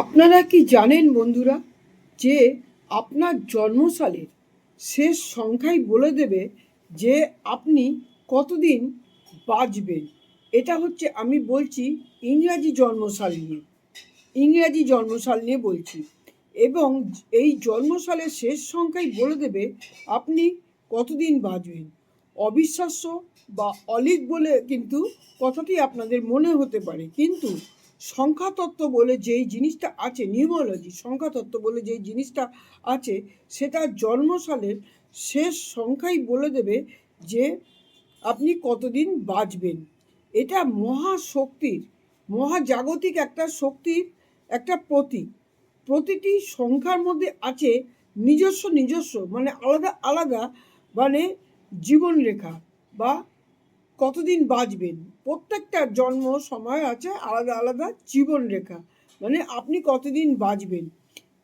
আপনারা কি জানেন বন্ধুরা যে আপনার জন্মসালের শেষ সংখ্যাই বলে দেবে যে আপনি কতদিন বাঁচবেন। এটা হচ্ছে আমি বলছি ইংরাজি জন্মসাল নিয়ে বলছি। এবং এই জন্মসালের শেষ সংখ্যাই বলে দেবে আপনি কতদিন বাঁচবেন। অবিশ্বাস্য বা অলীক বলে কিন্তু কথাটি আপনাদের মনে হতে পারে, কিন্তু সংখ্যাতত্ত্ব বলে যেই জিনিসটা আছে, নিউমোলজি সংখ্যাতত্ত্ব বলে যেই জিনিসটা আছে, সেটা জন্মসালের শেষ সংখ্যাই বলে দেবে যে আপনি কতদিন বাঁচবেন। এটা মহাশক্তির, মহাজাগতিক একটা শক্তির একটা প্রতীক। প্রতিটি সংখ্যার মধ্যে আছে নিজস্ব মানে আলাদা আলাদা মানে জীবনরেখা বা কতদিন বাঁচবেন। প্রত্যেকটা জন্ম সময় আছে আলাদা আলাদা জীবনরেখা, মানে আপনি কতদিন বাঁচবেন।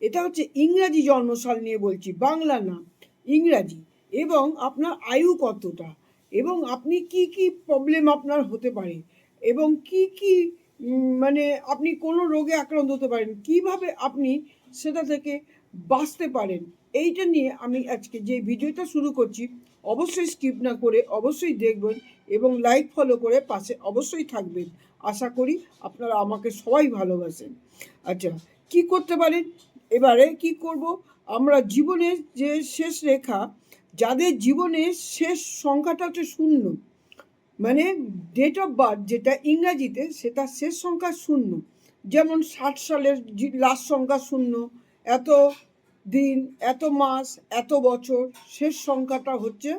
এটা হচ্ছে ইংরাজি জন্মসাল নিয়ে বলছি, বাংলা না, ইংরাজি। এবং আপনার আয়ু কতটা, এবং আপনি কি কি প্রবলেম আপনার হতে পারে, এবং কি কি মানে আপনি কোনো রোগে আক্রান্ত হতে পারেন, কিভাবে আপনি সেটা থেকে বাঁচতে পারেন। এইটা নিয়ে আমি আজকে যে ভিডিওটা শুরু করছি, অবশ্যই স্কিপ না করে অবশ্যই দেখবেন এবং লাইক ফলো করে পাশে অবশ্যই থাকবেন। আশা করি আপনারা আমাকে সবাই ভালোবাসেন। আচ্ছা, কি করতে পারেন এবারে কি করব আমরা। জীবনের যে শেষ রেখা, যাদের জীবনের শেষ সংখ্যাটা হচ্ছে শূন্য, মানে ডেট অফ বার্থ যেটা ইংরাজিতে, সেটা শেষ সংখ্যা শূন্য। যেমন 60 সালের লাস্ট সংখ্যা শূন্য, এত দিন, এত মাস, এত বছর, শেষ সংখ্যাটা হচ্ছে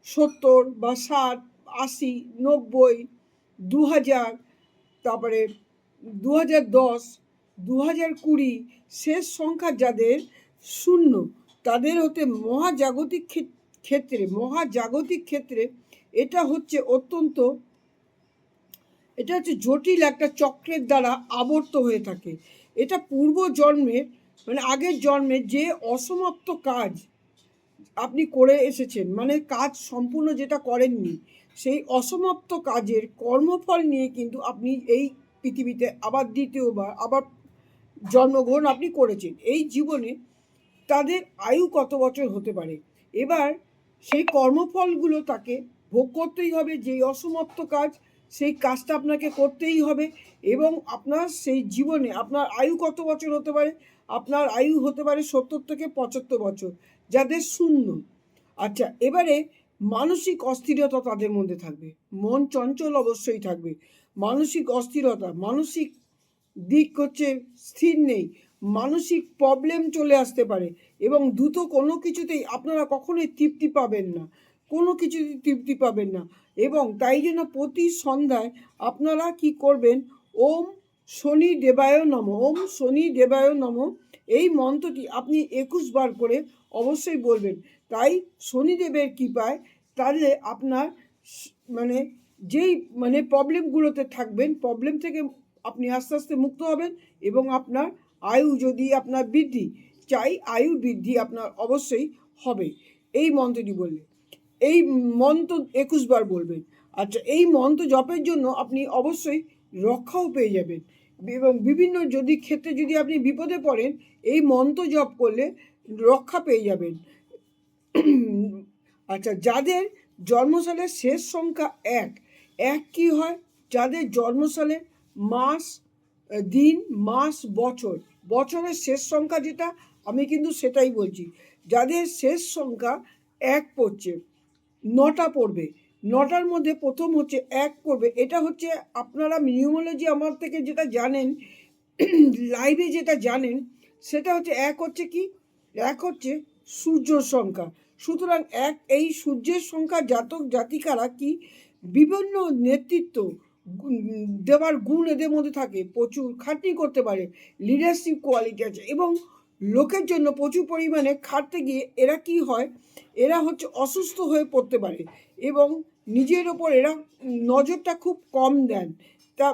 70 বা 60, 80, 90, 2000, তারপরে 2010, 2020, শেষ সংখ্যা যাদের শূন্য, তাদের হতে মহাজাগতিক ক্ষেত্রে এটা হচ্ছে অত্যন্ত, এটা হচ্ছে জটিল একটা চক্রের দ্বারা আবর্ত হয়ে থাকে। এটা পূর্ব জন্মের মানে আগের জন্মে যে অসমাপ্ত কাজ আপনি করে এসেছেন, মানে কাজ সম্পূর্ণ যেটা করেননি, সেই অসমাপ্ত কাজের কর্মফল নিয়ে কিন্তু আপনি এই পৃথিবীতে আবার দ্বিতীয়বার আবার জন্মগ্রহণ আপনি করেছেন। এই জীবনে তাদের আয়ু কত বছর হতে পারে, এবার সেই কর্মফলগুলো তাকে ভোগ করতেই হবে। যেই অসমাপ্ত কাজ, সেই কাজটা আপনাকে করতেই হবে। এবং আপনার সেই জীবনে আপনার আয়ু কত বছর হতে পারে, আপনার আয়ু হতে পারে 70 থেকে 75 বছর, যাদের শূন্য। আচ্ছা, এবারে মানসিক অস্থিরতা তাদের মধ্যে থাকবে, মন চঞ্চল অবশ্যই থাকবে, মানসিক অস্থিরতা, মানসিক দিক হচ্ছে স্থির নেই, মানসিক প্রবলেম চলে আসতে পারে, এবং দ্রুত কোনো কিছুতেই আপনারা কখনোই তৃপ্তি পাবেন না, কোনো কিছুতেই তৃপ্তি পাবেন না। এবং তাই জন্য প্রতি সন্ধ্যায় আপনারা কি করবেন, ওম শনি দেবায় নম, ওম শনি দেবায় নম, এই মন্ত্রটি আপনি 21 বার করে অবশ্যই বলবেন। তাই শনিদেবের কৃপায় তাহলে আপনার মানে যেই মানে প্রবলেমগুলোতে থাকবেন, প্রবলেম থেকে আপনি আস্তে আস্তে মুক্ত হবেন। এবং আপনার আয়ু যদি আপনার বৃদ্ধি চাই, আয়ু বৃদ্ধি আপনার অবশ্যই হবে এই মন্ত্রটি বললে। এই মন্ত্র 21 বার বলবেন। আচ্ছা, এই মন্ত্র জপের জন্য আপনি অবশ্যই রক্ষাও পেয়ে যাবেন, এবং বিভিন্ন যদি ক্ষেত্রে যদি আপনি বিপদে পড়েন, এই মন্ত্র জপ করলে রক্ষা পেয়ে যাবেন। আচ্ছা, যাদের জন্মসালের শেষ সংখ্যা এক, এক কি হয়, যাদের জন্মসালের মাস, দিন, মাস, বছর, বছরের শেষ সংখ্যা যেটা, আমি কিন্তু সেটাই বলছি। যাদের শেষ সংখ্যা এক পড়ছে, নটা পড়বে, নটার মধ্যে প্রথম হচ্ছে এক পড়বে। এটা হচ্ছে আপনারা নিউমোলজি আমার থেকে যেটা জানেন, লাইভে যেটা জানেন, সেটা হচ্ছে এক হচ্ছে কি, এক হচ্ছে সূর্যর সংখ্যা। সুতরাং এক, এই সূর্যের সংখ্যা জাতক জাতিকারা কি বিভিন্ন নেতৃত্ব দেওয়ার গুণ এদের মধ্যে থাকে, প্রচুর খাটনি করতে পারে, লিডারশিপ কোয়ালিটি আছে, এবং লোকের জন্য প্রচুর পরিমাণে খাটতে গিয়ে এরা কি হয়, এরা হচ্ছে অসুস্থ হয়ে পড়তে পারে, এবং নিজের ওপর এরা নজরটা খুব কম দেন। তা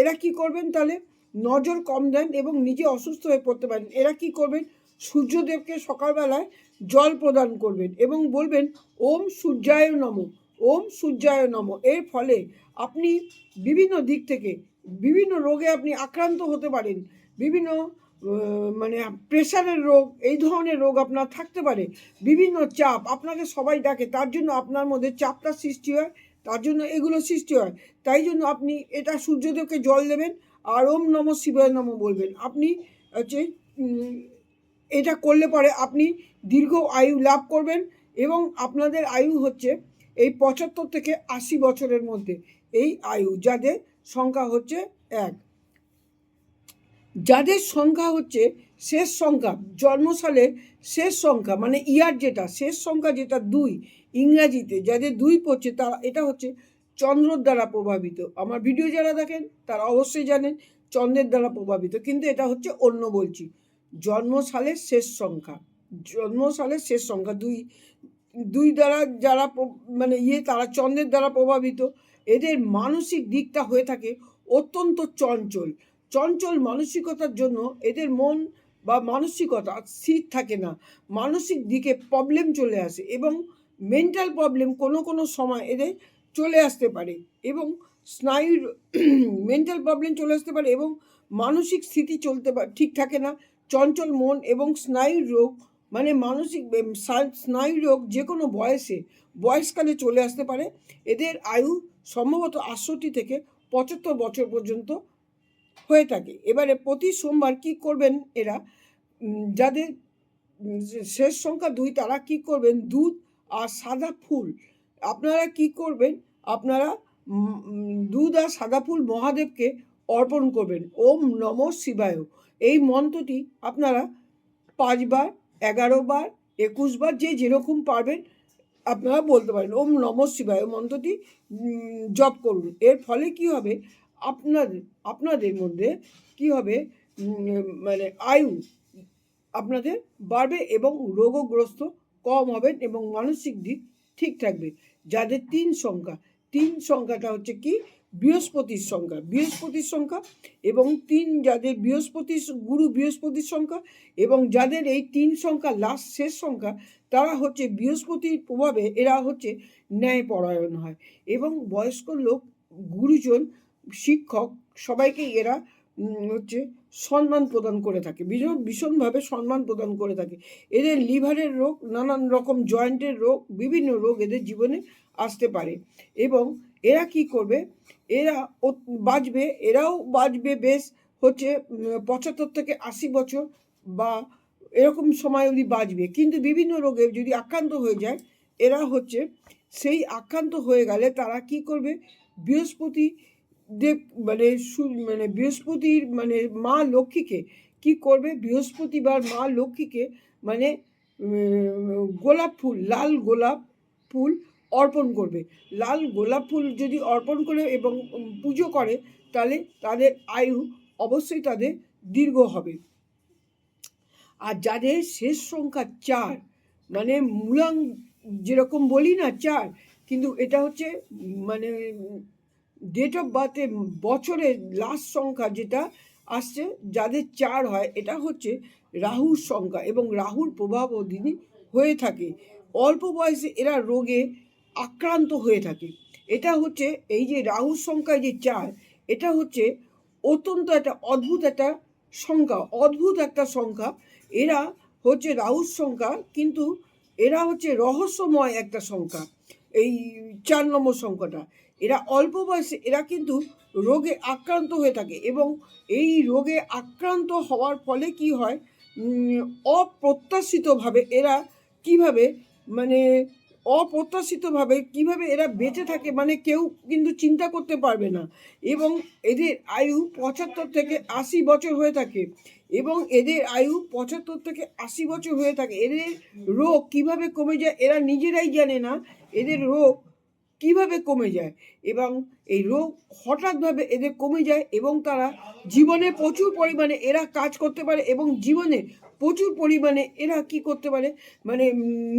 এরা কি করবেন তাহলে, নজর কম দেন এবং নিজে অসুস্থ হয়ে পড়তে পারেন। এরা কি করবেন, সূর্যদেবকে সকালবেলায় জল প্রদান করবেন এবং বলবেন ওম সূর্যায় নম, ওম সূর্যায় নম। এর ফলে আপনি বিভিন্ন দিক থেকে বিভিন্ন রোগে আপনি আক্রান্ত হতে পারেন, বিভিন্ন মানে প্রেশারের রোগ, এই ধরনের রোগ আপনার থাকতে পারে। বিভিন্ন চাপ, আপনাকে সবাই ডাকে, তার জন্য আপনার মধ্যে চাপটা সৃষ্টি হয়, তার জন্য এগুলো সৃষ্টি হয়। তাই জন্য আপনি এটা সূর্যদেবকে জল দেবেন আর ওম নমঃ শিবায় নমঃ বলবেন। আপনি হচ্ছে এটা করলে পরে আপনি দীর্ঘ আয়ু লাভ করবেন এবং আপনাদের আয়ু হচ্ছে এই 75 থেকে 80 বছরের মধ্যে এই আয়ু, যাদের সংখ্যা হচ্ছে 1, যাদের সংখ্যা হচ্ছে শেষ সংখ্যা, জন্মসালের শেষ সংখ্যা মানে ইয়ার যেটা শেষ সংখ্যা যেটা 2 ইংরাজিতে, যাদের 2 পড়ছে তারা, এটা হচ্ছে চন্দ্রর দ্বারা প্রভাবিত। আমার ভিডিও যারা দেখেন তারা অবশ্যই জানেন চন্দ্রের দ্বারা প্রভাবিত, কিন্তু এটা হচ্ছে অন্য বলছি। জন্মসালের শেষ সংখ্যা, জন্মসালের শেষ সংখ্যা 2, 2 দ্বারা যারা মানে তারা চন্দ্রের দ্বারা প্রভাবিত। এদের মানসিক দিকটা হয়ে থাকে অত্যন্ত চঞ্চল। চঞ্চল মানসিকতার জন্য এদের মন বা মানসিকতা স্থির থাকে না, মানসিক দিকে প্রবলেম চলে আসে এবং মেন্টাল প্রবলেম কোনো সময় এদের চলে আসতে পারে এবং স্নায়ুর মেন্টাল প্রবলেম চলে আসতে পারে এবং মানসিক স্থিতি ঠিক থাকে না। চঞ্চল মন এবং স্নায়ুর রোগ মানে মানসিক স্নায়ু রোগ যে কোনো বয়সকালে চলে আসতে পারে। এদের আয়ু সম্ভবত 68 থেকে 75 বছর পর্যন্ত হয়ে থাকে। এবারে প্রতি সোমবার কি করবেন এরা, যাদের শেষ সংখ্যা 2 তারা কি করবেন, দুধ আর সাদা ফুল আপনারা কি করবেন, আপনারা দুধ আর সাদা ফুল মহাদেবকে অর্পণ করবেন। ওম নমঃ শিবায় এই মন্ত্রটি আপনারা 5 বার, 11 বার, 21 বার, যে যেরকম পারবেন আপনারা বলতে পারেন। ওম নমঃ শিবায় মন্ত্রটি জপ করুন। এর ফলে কি হবে, আপনাদের মধ্যে কি হবে, মানে আয়ু আপনাদের বাড়বে এবং রোগগ্রস্ত কম হবেন এবং মানসিক দিক ঠিক থাকবে। যাদের 3 সংখ্যা, 3 সংখ্যাটা হচ্ছে কি বৃহস্পতির সংখ্যা এবং 3 যাদের গুরু বৃহস্পতির সংখ্যা এবং যাদের এই 3 সংখ্যা লাস্ট শেষ সংখ্যা, তারা হচ্ছে বৃহস্পতির প্রভাবে এরা হচ্ছে ন্যায়পরায়ণ হয় এবং বয়স্ক লোক, গুরুজন, শিক্ষক সবাইকেই এরা হচ্ছে সম্মান প্রদান করে থাকে, ভীষণভাবে সম্মান প্রদান করে থাকে। এদের লিভারের রোগ, নানান রকম জয়েন্টের রোগ, বিভিন্ন রোগ এদের জীবনে আসতে পারে এবং এরা কি করবে, এরাও বাঁচবে বেশ হচ্ছে 75 থেকে 80 বছর বা এরকম সময় অবধি বাঁচবে, কিন্তু বিভিন্ন রোগে যদি আক্রান্ত হয়ে যায় এরা হচ্ছে সেই আক্রান্ত হয়ে গেলে তারা কি করবে, বৃহস্পতি দেব মানে বৃহস্পতির মানে মা লক্ষ্মীকে কি করবে, বৃহস্পতিবার মা লক্ষ্মীকে মানে গোলাপ ফুল, লাল গোলাপ ফুল অর্পণ করবে। লাল গোলাপ ফুল যদি অর্পণ করে এবং পুজো করে তাহলে তাদের আয়ু অবশ্যই তাদের দীর্ঘ হবে। আর যাদের শেষ সংখ্যা 4 মানে মূলাং যেরকম বলি না 4, কিন্তু এটা হচ্ছে মানে ডেট অফ বার্থে বছরের লাস্ট সংখ্যা যেটা আসছে, যাদের 4 হয়, এটা হচ্ছে রাহুর সংখ্যা এবং রাহুর প্রভাব অধীনে হয়ে থাকে। অল্প বয়সে এরা রোগে আক্রান্ত হয়ে থাকে। এটা হচ্ছে এই যে রাহুর সংখ্যায় যে 4, এটা হচ্ছে অত্যন্ত একটা অদ্ভুত একটা সংখ্যা। এরা হচ্ছে রাহুর সংখ্যা, কিন্তু এরা হচ্ছে রহস্যময় একটা সংখ্যা। এই 4 নম্বর সংখ্যাটা, এরা অল্প বয়সে এরা কিন্তু রোগে আক্রান্ত হয়ে থাকে এবং এই রোগে আক্রান্ত হওয়ার ফলে কি হয়, অপ্রত্যাশিতভাবে এরা কিভাবে মানে কিভাবে এরা বেঁচে থাকে মানে কেউ কিন্তু চিন্তা করতে পারবে না এবং এদের আয়ু 75 থেকে 80 বছর হয়ে থাকে এবং এদের আয়ু 75 থেকে 80 বছর হয়ে থাকে। এদের রোগ কিভাবে কমে যায় এরা নিজেরাই জানে না, এদের রোগ কিভাবে কমে যায় এবং এই রোগ হঠাৎভাবে এদের কমে যায় এবং তারা জীবনে প্রচুর পরিমাণে এরা কাজ করতে পারে এবং জীবনে প্রচুর পরিমাণে এরা কি করতে পারে মানে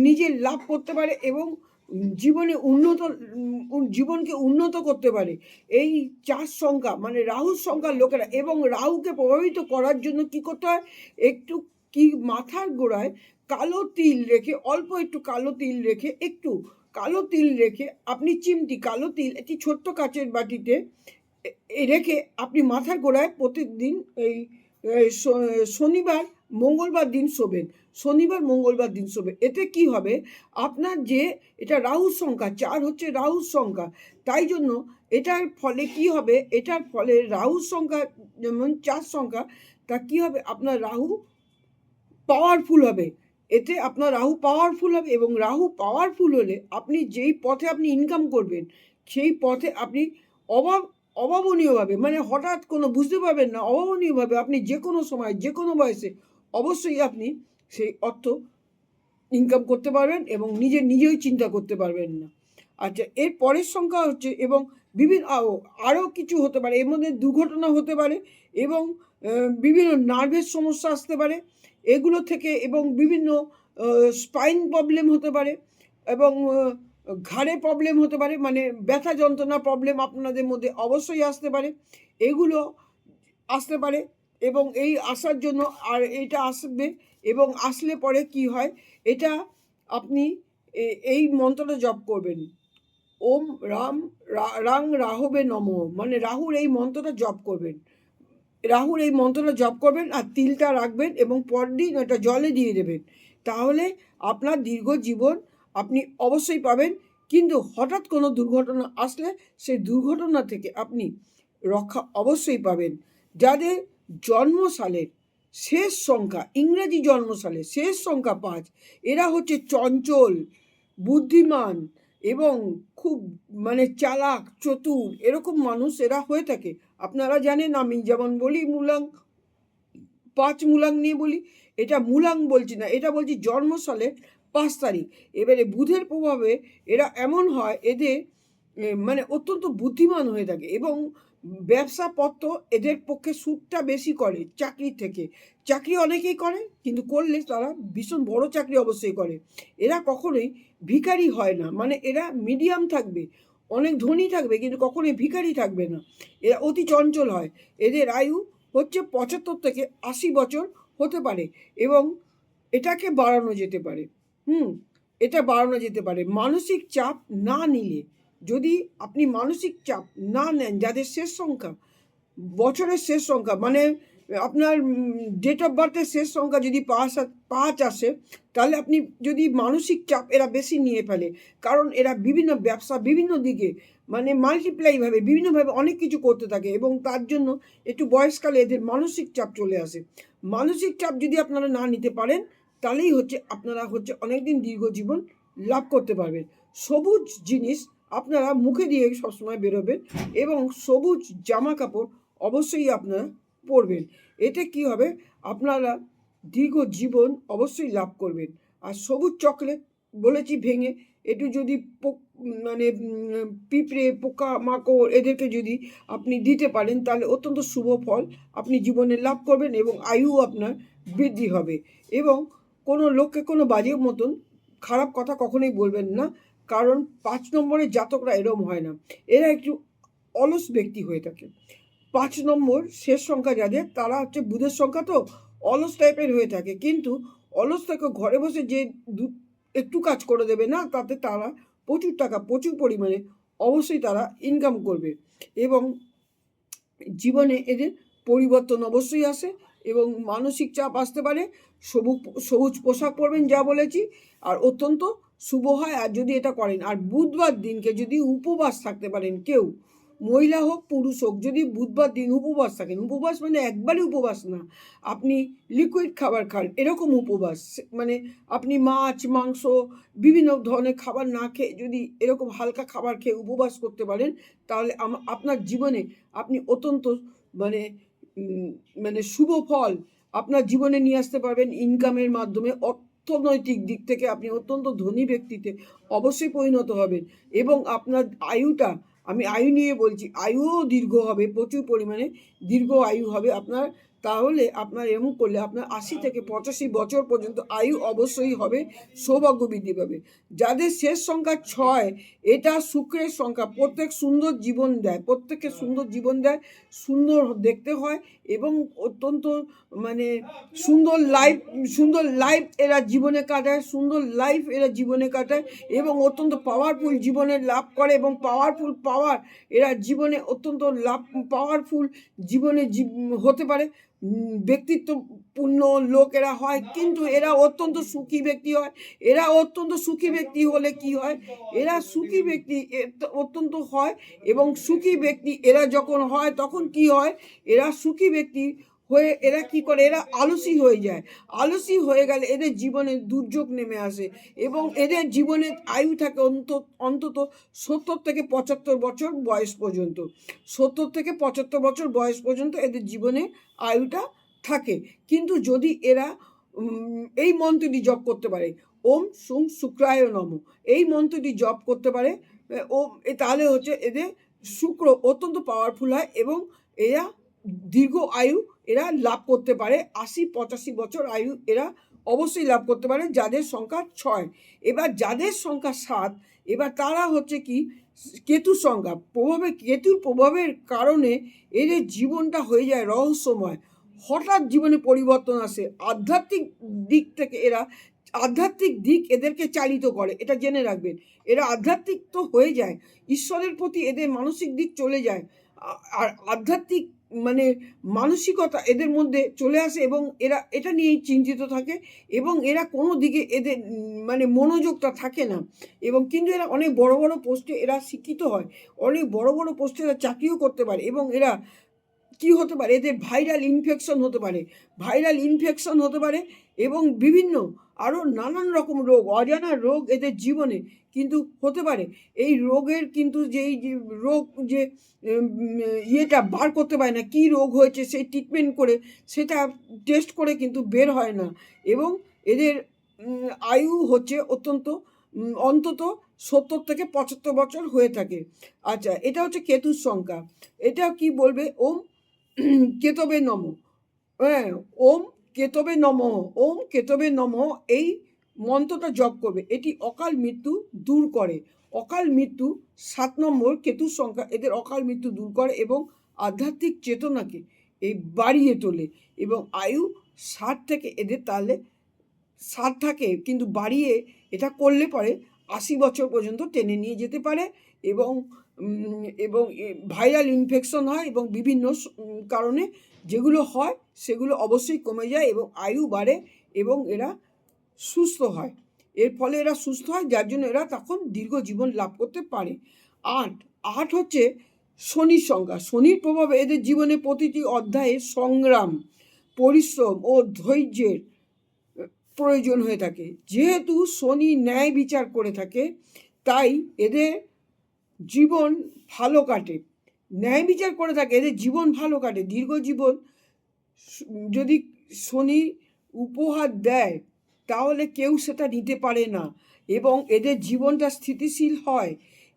নিজের লাভ করতে পারে এবং জীবনকে উন্নত করতে পারে। এই 4 সংখ্যা মানে রাহুর সংখ্যার লোকেরা, এবং রাহুকে প্রভাবিত করার জন্য কি করতে হয়, একটু কি মাথার গোড়ায় কালো তিল রেখে, অল্প একটু কালো তিল রেখে, আপনি চিমটি কালো তিল একটি ছোট্ট কাচের বাটিতে রেখে আপনি মাথার গোড়ায় প্রতিদিন এই শনিবার মঙ্গলবার দিন শোবেন, শনিবার মঙ্গলবার দিন শোবেন। এতে কি হবে, আপনার যে এটা রাহুর সংখ্যা, 4 হচ্ছে রাহুর সংখ্যা, তাই জন্য এটার ফলে কি হবে, এটার ফলে রাহুর সংখ্যা যেমন 4 সংখ্যা, তা কি হবে, আপনার রাহু পাওয়ারফুল হবে। এতে আপনার রাহু পাওয়ারফুল হবে, এবং রাহু পাওয়ারফুল হলে আপনি যেই পথে আপনি ইনকাম করবেন, সেই পথে আপনি অভাবনীয়ভাবে, মানে হঠাৎ কোনো বুঝতে পারবেন না, অভাবনীয়ভাবে আপনি যে কোনো সময় যে কোনো বয়সে অবশ্যই আপনি সেই অর্থ ইনকাম করতে পারবেন এবং নিজেই চিন্তা করতে পারবেন না। আচ্ছা, এর পরের সংখ্যা হচ্ছে, এবং বিভিন্ন আরও কিছু হতে পারে, এর মধ্যে দুর্ঘটনা হতে পারে, এবং বিভিন্ন নার্ভের সমস্যা আসতে পারে এগুলো থেকে, এবং বিভিন্ন স্পাইন প্রবলেম হতে পারে, এবং ঘাড়ে প্রবলেম হতে পারে, মানে ব্যথা যন্ত্রণা প্রবলেম আপনাদের মধ্যে অবশ্যই আসতে পারে, এগুলো আসতে পারে। এবং এই আসার জন্য, আর এটা আসবে, এবং আসলে পরে কি হয়, এটা আপনি এই মন্ত্রটা জপ করবেন, ওম রাম রাং রাহবে নমঃ, মানে রাহুর এই মন্ত্রটা জপ করবেন, রাহুর এই মন্ত্রটা জপ করবেন, আর তিলটা রাখবেন এবং পরদিন ওটা জলে দিয়ে দেবেন। তাহলে আপনার দীর্ঘ জীবন আপনি অবশ্যই পাবেন। কিন্তু হঠাৎ কোনো দুর্ঘটনা আসলে সেই দুর্ঘটনা থেকে আপনি রক্ষা অবশ্যই পাবেন। যাদের জন্মসালের শেষ সংখ্যা, ইংরেজি জন্মসালের শেষ সংখ্যা 5, এরা হচ্ছে চঞ্চল, বুদ্ধিমান এবং খুব মানে চালাক, চতুর, এরকম মানুষ এরা হয়ে থাকে। আপনারা জানেন, আমি যেমন বলি মূলাং, 5 মূলাং নিয়ে বলি, এটা মূলাং বলছি না, এটা বলছি জন্মসালে 5 তারিখ। এবারে বুধের প্রভাবে এরা এমন হয়, এদের মানে অত্যন্ত বুদ্ধিমান হয়ে থাকে, এবং ব্যবসাপত্র এদের পক্ষে সুদটা বেশি করে চাকরির থেকে। চাকরি অনেকেই করে, কিন্তু করলে তারা ভীষণ বড় চাকরি অবশ্যই করে। এরা কখনোই ভিখারি হয় না, মানে এরা মিডিয়াম থাকবে, অনেক ধনী থাকবে, কিন্তু কখনোই ভিখারি থাকবে না। এরা অতি চঞ্চল হয়। এদের আয়ু হচ্ছে 75 থেকে 80 বছর হতে পারে, এবং এটাকে বাড়ানো যেতে পারে। এটা বাড়ানো যেতে পারে মানসিক চাপ না নিলে। যদি আপনি মানসিক চাপ না নেন, যাদের শেষ সংখ্যা, বছরের শেষ সংখ্যা, মানে আপনার ডেট অফ বার্থের শেষ সংখ্যা যদি 5 আসে, তাহলে আপনি যদি মানসিক চাপ এরা বেশি নিয়ে ফেলে, কারণ এরা বিভিন্ন ব্যবসা বিভিন্ন দিকে মানে মাল্টিপ্লাইভাবে বিভিন্নভাবে অনেক কিছু করতে থাকে, এবং তার জন্য একটু বয়সকালে এদের মানসিক চাপ চলে আসে। মানসিক চাপ যদি আপনারা না নিতে পারেন, তাহলেই হচ্ছে আপনারা হচ্ছে অনেকদিন দীর্ঘ জীবন লাভ করতে পারবেন। সবুজ জিনিস আপনারা মুখে দিয়ে সবসময় বেরোবেন, এবং সবুজ জামা কাপড় অবশ্যই আপনারা পরবেন। এতে কি হবে, আপনারা দীর্ঘ জীবন অবশ্যই লাভ করবেন। আর সবুজ চকলেট বলেছি ভেঙে, একটু যদি মানে পিঁপড়ে, পোকা মাকড় এদেরকে যদি আপনি দিতে পারেন, তাহলে অত্যন্ত শুভ ফল আপনি জীবনে লাভ করবেন, এবং আয়ু আপনার বৃদ্ধি হবে। এবং কোনো লোককে কোনো বাজে মতন খারাপ কথা কখনোই বলবেন না, কারণ 5 নম্বরের জাতকরা এরম হয় না, এরা একটু অলস ব্যক্তি হয়ে থাকে। 5 নম্বর শেষ সংখ্যা যাদের, তারা হচ্ছে বুধের সংখ্যা, তো অলস টাইপের হয়ে থাকে, কিন্তু অলস থেকে ঘরে বসে যে একটু কাজ করে দেবে না, তাতে তারা প্রচুর টাকা, প্রচুর পরিমাণে অবশ্যই তারা ইনকাম করবে, এবং জীবনে এদের পরিবর্তন অবশ্যই আসে, এবং মানসিক চাপ আসতে পারে। সবুজ পোশাক পরবেন যা বলেছি, আর অত্যন্ত শুভ হয়। আর যদি এটা করেন, আর বুধবার দিনকে যদি উপবাস থাকতে পারেন কেউ, মহিলা হোক পুরুষ হোক, যদি বুধবার দিন উপবাস থাকেন, উপবাস মানে একবারই উপবাস না, আপনি লিকুইড খাবার খান এরকম উপবাস, মানে আপনি মাছ মাংস বিভিন্ন ধরনের খাবার না খেয়ে যদি এরকম হালকা খাবার খেয়ে উপবাস করতে পারেন, তাহলে আপনার জীবনে আপনি অত্যন্ত মানে মানে শুভ ফল আপনার জীবনে নিয়ে আসতে পারবেন ইনকামের মাধ্যমে। অর্থনৈতিক দিক থেকে আপনি অত্যন্ত ধনী ব্যক্তিতে অবশ্যই পরিণত হবেন, এবং আপনার আয়ুটা, আমি আয়ু নিয়ে বলছি, আয়ুও দীর্ঘ হবে, প্রচুর পরিমাণে দীর্ঘ আয়ু হবে আপনার। তাহলে আপনার এমন করলে আপনার 80 থেকে 85 বছর পর্যন্ত আয়ু অবশ্যই হবে, সৌভাগ্য বৃদ্ধি পাবে। যাদের শেষ সংখ্যা 6, এটা শুক্রের সংখ্যা, প্রত্যেক সুন্দর জীবন দেয়, প্রত্যেককে সুন্দর জীবন দেয়, সুন্দর দেখতে হয়, এবং অত্যন্ত মানে সুন্দর লাইফ এরা জীবনে কাটায়, সুন্দর লাইফ এরা জীবনে কাটায়, এবং অত্যন্ত পাওয়ারফুল জীবনে লাভ করে, এবং পাওয়ার এরা জীবনে অত্যন্ত পাওয়ারফুল জীবনে হতে পারে। ব্যক্তিত্বপূর্ণ লোক এরা হয়, কিন্তু এরা অত্যন্ত সুখী ব্যক্তি হয়। এরা অত্যন্ত সুখী ব্যক্তি হলে কি হয়, এরা সুখী ব্যক্তি অত্যন্ত হয়, এবং সুখী ব্যক্তি এরা যখন হয় তখন কি হয়, এরা সুখী ব্যক্তি হয়ে এরা কি করে, এরা আলসী হয়ে যায়। আলসী হয়ে গেলে এদের জীবনে দুর্যোগ নেমে আসে, এবং এদের জীবনের আয়ু থাকে অন্তত 70 থেকে 75 বছর বয়স পর্যন্ত। 70 থেকে 75 বছর বয়স পর্যন্ত এদের জীবনে আয়ুটা থাকে। কিন্তু যদি এরা এই মন্ত্রটি জপ করতে পারে, ওম সুং শুক্রায় নম, এই মন্ত্রটি জপ করতে পারে, ওম, তাহলে হচ্ছে এদের শুক্র অত্যন্ত পাওয়ারফুল হয়, এবং এরা দীর্ঘ আয়ু এরা লাভ করতে পারে। 80-85 বছর আয়ু এরা অবশ্যই লাভ করতে পারে, যাদের সংখ্যা 6। এবার যাদের সংখ্যা 7, এবার তারা হচ্ছে কি, কেতুর সংখ্যা প্রভাবে, কেতুর প্রভাবের কারণে এদের জীবনটা হয়ে যায় রহস্যময়। হঠাৎ জীবনে পরিবর্তন আসে, আধ্যাত্মিক দিক থেকে এরা, আধ্যাত্মিক দিক এদেরকে চালিত করে, এটা জেনে রাখবেন। এরা আধ্যাত্মিক তো হয়ে যায়, ঈশ্বরের প্রতি এদের মানসিক দিক চলে যায়, আর আধ্যাত্মিক মানে মানসিকতা এদের মধ্যে চলে আসে, এবং এরা এটা নিয়েই চিন্তিত থাকে, এবং এরা কোনো দিকে এদের মানে মনোযোগটা থাকে না। এবং কিন্তু এরা অনেক বড় বড় পোস্টে এরা শিক্ষিত হয়, অনেক বড় বড় পোস্টে এরা চাকরিও করতে পারে, এবং এরা কি হতে পারে, এদের ভাইরাল ইনফেকশন হতে পারে, ভাইরাল ইনফেকশন হতে পারে, এবং বিভিন্ন আরও নানান রকম রোগ, অজানা রোগ এদের জীবনে কিন্তু হতে পারে। এই রোগের কিন্তু যেই রোগ যে ইয়েটা বার করতে পারে না, কী রোগ হয়েছে সেই ট্রিটমেন্ট করে সেটা টেস্ট করে কিন্তু বের হয় না, এবং এদের আয়ু হচ্ছে অন্তত 70 থেকে 75 বছর হয়ে থাকে। আচ্ছা, এটা হচ্ছে কেতুর সংখ্যা। এটা কি বলবে, ওম কেতবে নম, হ্যাঁ, ওম কেতবে নম, ওম কেতবে নম, এই মন্ত্রটা জপ করবে। এটি অকাল মৃত্যু দূর করে। অকাল মৃত্যু 7 নম্বর কেতুর সংখ্যা এদের অকাল মৃত্যু দূর করে, এবং আধ্যাত্মিক চেতনাকে এই বাড়িয়ে তোলে, এবং আয়ু 60 থেকে এদের তাহলে 60 থাকে, কিন্তু বাড়িয়ে এটা করলে পরে 80 বছর পর্যন্ত টেনে নিয়ে যেতে পারে, এবং এবং ভাইরাল ইনফেকশন হয়, এবং বিভিন্ন কারণে যেগুলো হয় সেগুলো অবশ্যই কমে যায়, এবং আয়ু বাড়ে, এবং এরা সুস্থ হয়। এর ফলে এরা সুস্থ হয়, যার জন্য এরা তখন দীর্ঘ জীবন লাভ করতে পারে। 8 হচ্ছে শনির সংখ্যা। শনির প্রভাবে এদের জীবনে প্রতিটি অধ্যায়ে সংগ্রাম, পরিশ্রম ও ধৈর্যের প্রয়োজন হয়ে থাকে। যেহেতু শনি ন্যায় বিচার করে থাকে, তাই এদের জীবন ভালো কাটে। ন্যায় বিচার করে থাকে, এদের জীবন ভালো কাটে, দীর্ঘ জীবন যদি শনি উপহার দেয় তাহলে কেউ সেটা নিতে পারে না, এবং এদের জীবনটা স্থিতিশীল হয়।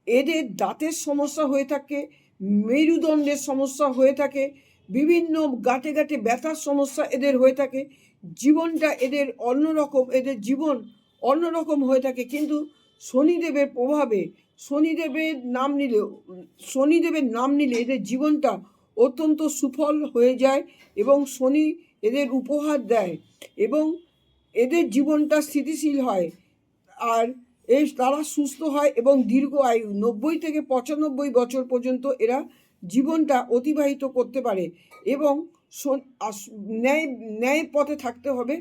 এদের দাঁতের সমস্যা হয়ে থাকে, মেরুদণ্ডের সমস্যা হয়ে থাকে, বিভিন্ন গাঁটে গাঁটে ব্যথার সমস্যা এদের হয়ে থাকে, জীবনটা এদের অন্যরকম, এদের জীবন অন্যরকম হয়ে থাকে। কিন্তু শনিদেবের প্রভাবে, শনিদেবের নাম নিলে এদের জীবনটা অত্যন্ত সুফল হয়ে যায়, এবং শনি এদের উপহার দেয়, এবং এদের জীবনটা স্থিতিশীল হয়, আর তারা সুস্থ হয়, এবং দীর্ঘ আয়ু 90 থেকে 95 বছর পর্যন্ত এরা জীবনটা অতিবাহিত করতে পারে। এবং ন্যায় পথে থাকতে হবে,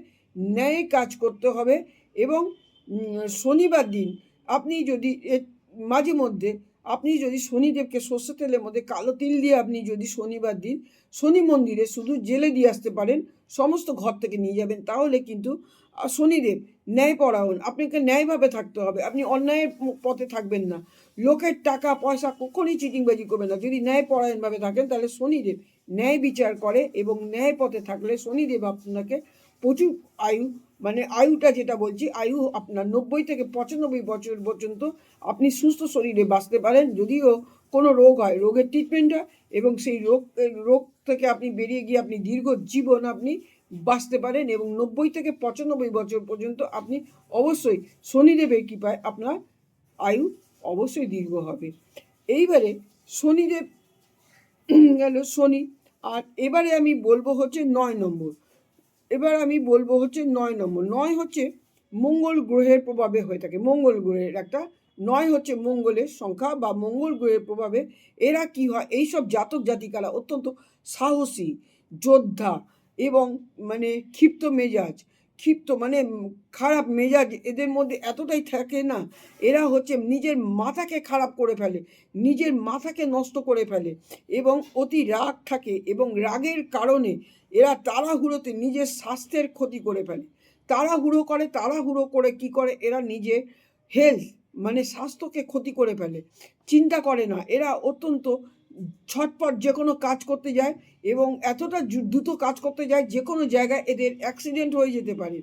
ন্যায় কাজ করতে হবে, এবং শনিবার দিন আপনি যদি মাঝে মধ্যে আপনি যদি শনিদেবকে সর্ষে তেলের মধ্যে কালো তিল দিয়ে আপনি যদি শনিবার দিন শনি মন্দিরে শুধু জেলে দিয়ে আসতে পারেন, সমস্ত ঘর থেকে নিয়ে যাবেন, তাহলে কিন্তু শনিদেব ন্যায়পরায়ণ, আপনাকে ন্যায়ভাবে থাকতে হবে, আপনি অন্যায়ের পথে থাকবেন না, লোকের টাকা পয়সা কখনই চিটিংবাজি করবেন না। যদি ন্যায়পরায়ণভাবে থাকেন তাহলে শনিদেব ন্যায় বিচার করে, এবং ন্যায় পথে থাকলে শনিদেব আপনাকে প্রচুর আয়ু, মানে আয়ুটা যেটা বলছি, আয়ু আপনার 90 থেকে 95 বছর পর্যন্ত আপনি সুস্থ শরীরে বাঁচতে পারেন। যদিও কোনো রোগ হয়, রোগের ট্রিটমেন্ট হয়, এবং সেই রোগ থেকে আপনি বেরিয়ে গিয়ে আপনি দীর্ঘ জীবন আপনি বাঁচতে পারেন, এবং 90 থেকে 95 বছর পর্যন্ত আপনি অবশ্যই শনিদেবের কৃপায় আপনার আয়ু অবশ্যই দীর্ঘ হবে। এইবারে শনিদেব গেল শনি। আর এবারে আমি বলবো হচ্ছে 9 নম্বর। এবার আমি বলবো হচ্ছে 9 নম্বর। 9 হচ্ছে মঙ্গল গ্রহের প্রভাবে হয়ে থাকে। মঙ্গল গ্রহের একটা 9 হচ্ছে মঙ্গলের সংখ্যা, বা মঙ্গল গ্রহের প্রভাবে এরা কি হয়, এইসব জাতক জাতিকারা অত্যন্ত সাহসী, যোদ্ধা, এবং মানে ক্ষিপ্ত মেজাজ, ক্ষিপ্ত মানে খারাপ মেজাজ এদের মধ্যে এতটাই থাকে না, এরা হচ্ছে নিজের মাথাকে খারাপ করে ফেলে, নিজের মাথাকে নষ্ট করে ফেলে এবং অতি রাগ থাকে এবং রাগের কারণে এরা তাড়াহুড়োতে নিজের স্বাস্থ্যের ক্ষতি করে ফেলে। তাড়াহুড়ো করে কি করে এরা নিজের হেলথ মানে স্বাস্থ্যকে ক্ষতি করে ফেলে, চিন্তা করে না। এরা অত্যন্ত ছটপট যে কোনো কাজ করতে যায় এবং এতটা দ্রুত কাজ করতে যায় যে কোনো জায়গায় এদের অ্যাক্সিডেন্ট হয়ে যেতে পারে।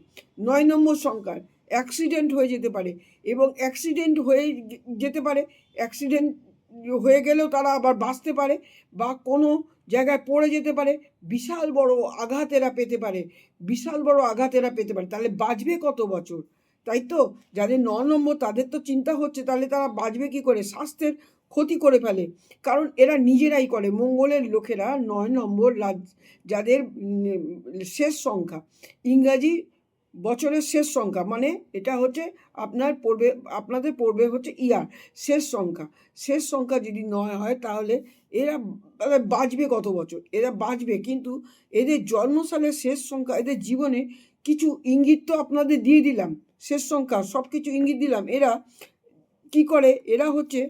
9 নম্বর সংখ্যার অ্যাক্সিডেন্ট হয়ে যেতে পারে এবং অ্যাক্সিডেন্ট হয়ে যেতে পারে। অ্যাক্সিডেন্ট হয়ে গেলেও তারা আবার বাঁচতে পারে বা কোনো জায়গায় পড়ে যেতে পারে, বিশাল বড় আঘাত এরা পেতে পারে, বিশাল বড় আঘাত এরা পেতে পারে। তাহলে বাঁচবে কত বছর? তাই তো যাদের 9 নম্বর তাদের তো চিন্তা হচ্ছে তাহলে তারা বাঁচবে কী করে, স্বাস্থ্যের ক্ষতি করে ফেলে, কারণ এরা নিজেরাই করে। মঙ্গলের লোকেরা 9 নম্বর যাদের শেষ সংখ্যা, ইংরাজি বছরের শেষ সংখ্যা, মানে এটা হচ্ছে আপনাদের পড়বে হচ্ছে ইয়ার শেষ সংখ্যা। শেষ সংখ্যা যদি 9 হয় তাহলে এরা বাঁচবে কত বছর? এরা বাঁচবে, কিন্তু এদের জন্মসালের শেষ সংখ্যা এদের জীবনে কিছু ইঙ্গিত তো আপনাদের দিয়ে দিলাম, শেষ সংখ্যা সব কিছু ইঙ্গিত দিলাম। এরা কি করে, এরা হচ্ছে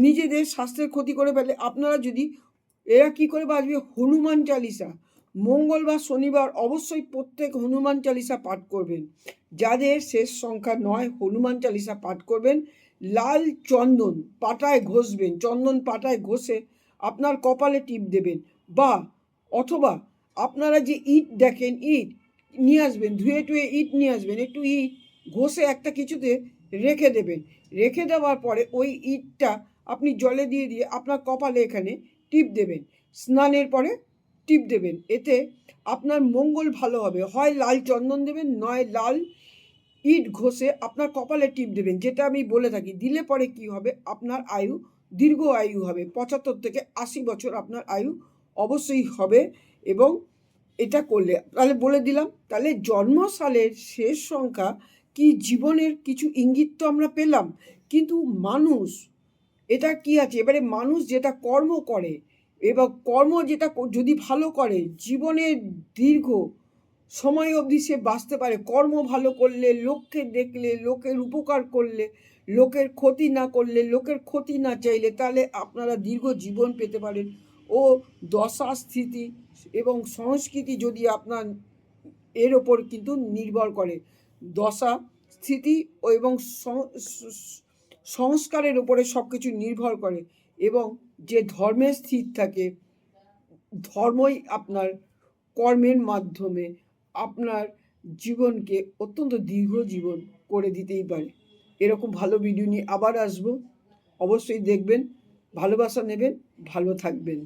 নিজেদের স্বাস্থ্যের ক্ষতি করে ফেলে। আপনারা যদি এরা কি করে বাঁচবে, হনুমান চালিসা মঙ্গলবার শনিবার অবশ্যই প্রত্যেক হনুমান চালিসা পাঠ করবেন। যাদের শেষ সংখ্যা 9 হনুমান চালিসা পাঠ করবেন। লাল চন্দন পাটায় ঘষবেন, চন্দন পাটায় ঘষে আপনার কপালে টিপ দেবেন, বা অথবা আপনারা যে ইট দেখেন, ইট নিয়ে আসবেন, ধুয়ে টুয়ে ইট নিয়ে আসবেন, একটু ইট ঘষে একটা কিছুতে রেখে দেবেন। রেখে দেওয়ার পরে ওই ইটটা আপনি জলে দিয়ে আপনার কপালে এখানে টিপ দেবেন, স্নানের পরে টিপ দেবেন। এতে আপনার মঙ্গল ভালো হবে। হয় লাল চন্দন দেবেন, নয় লাল ইট ঘষে আপনার কপালে টিপ দেবেন, যেটা আমি বলে থাকি। দিলে পরে কি হবে, আপনার আয়ু দীর্ঘ আয়ু হবে, 75 থেকে 80 বছর আপনার আয়ু অবশ্যই হবে। এবং এটা করলে তাহলে বলে দিলাম, তাহলে জন্মসালের শেষ সংখ্যা কি জীবনের কিছু ইঙ্গিত তো আমরা পেলাম, কিন্তু মানুষ এটা কি আছে, এবারে মানুষ যেটা কর্ম করে এবং কর্ম যেটা যদি ভালো করে জীবনের দীর্ঘ সময় অবধি সে বাঁচতে পারে। কর্ম ভালো করলে, লোককে দেখলে, লোকের উপকার করলে, লোকের ক্ষতি না করলে, লোকের ক্ষতি না চাইলে, তাহলে আপনারা দীর্ঘ জীবন পেতে পারেন। ও দশা স্থিতি এবং সংস্কৃতি যদি আপনার এর ওপর কিন্তু নির্ভর করে, দশা স্থিতি ও এবং সংস্কারের উপরে সব কিছু নির্ভর করে। এবং যে ধর্মে স্থির থাকে, ধর্মই আপনার কর্মের মাধ্যমে আপনার জীবনকে অত্যন্ত দীর্ঘ জীবন করে দিতেই পারে। এরকম ভালো ভিডিও নিয়ে আবার আসবো, অবশ্যই দেখবেন, ভালোবাসা নেবেন, ভালো থাকবেন।